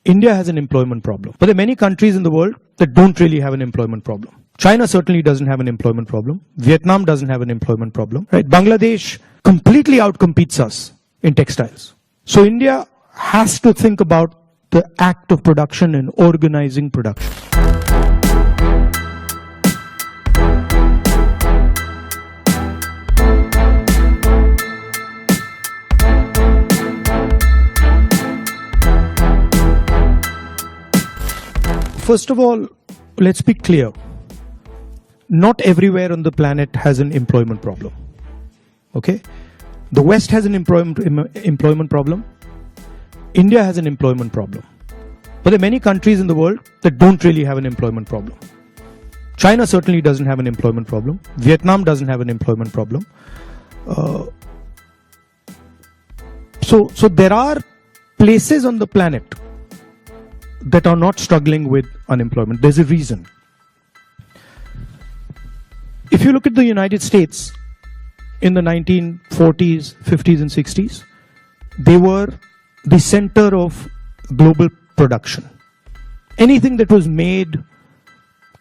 India has an employment problem. But there are many countries in the world that don't really have an employment problem. China certainly doesn't have an employment problem. Vietnam doesn't have an employment problem. Right? Bangladesh completely outcompetes us in textiles. So India has to think about the act of production and organizing production. First of all, let's be clear. Not everywhere on the planet has an employment problem. Okay? The West has an employment problem. India has an employment problem. But there are many countries in the world that don't really have an employment problem. China certainly doesn't have an employment problem. Vietnam doesn't have an employment problem. So there are places on the planet that are not struggling with unemployment. There's a reason. If you look at the United States in the 1940s, 50s and 60s, they were the center of global production. Anything that was made,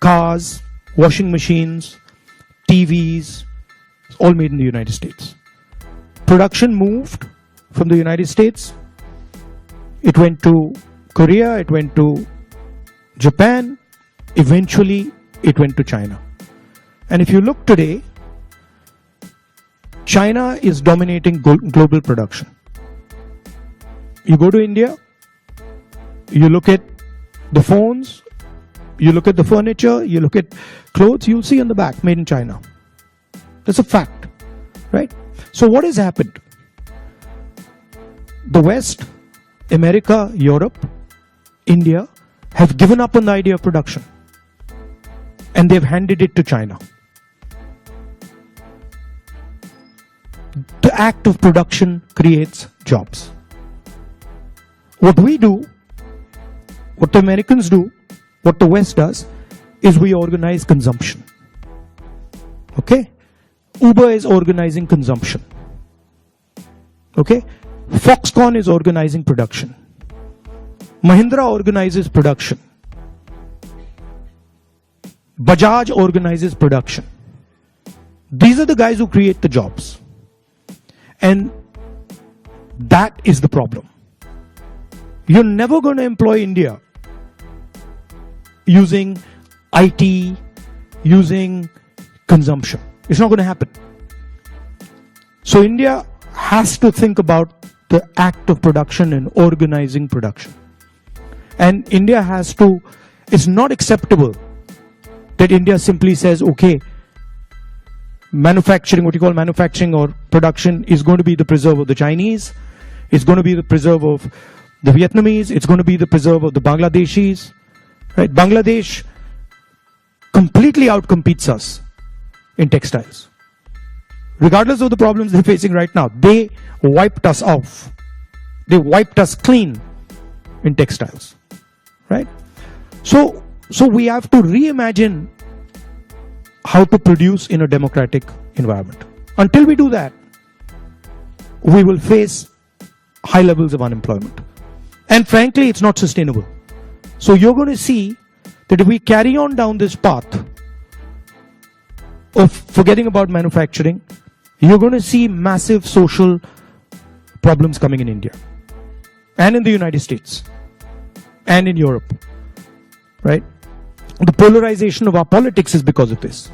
cars, washing machines, TVs, all made in the United States. Production moved from the United States. It went to Korea, it went to Japan, eventually it went to China. And if you look today, China is dominating global production. You go to India, you look at the phones, you look at the furniture, you look at clothes, you'll see on the back, made in China. That's a fact, right? So what has happened? The West, America, Europe, India have given up on the idea of production and they've handed it to China. The act of production creates jobs. What we do, what the Americans do, what the West does, is we organize consumption. Okay? Uber is organizing consumption. Okay? Foxconn is organizing production. Mahindra organizes production. Bajaj organizes production. These are the guys who create the jobs. And that is the problem. You're never going to employ India using IT, using consumption. It's not going to happen. So India has to think about the act of production and organizing production. And India has to, it's not acceptable that India simply says, okay, manufacturing, what you call manufacturing or production is going to be the preserve of the Chinese, it's going to be the preserve of the Vietnamese, it's going to be the preserve of the Bangladeshis. Right? Bangladesh completely outcompetes us in textiles. Regardless of the problems they're facing right now, they wiped us off. They wiped us clean in textiles. Right? So we have to reimagine how to produce in a democratic environment. Until we do that, we will face high levels of unemployment. And frankly, it's not sustainable. So you're going to see that if we carry on down this path of forgetting about manufacturing, you're going to see massive social problems coming in India and in the United States and in Europe, right? The polarization of our politics is because of this.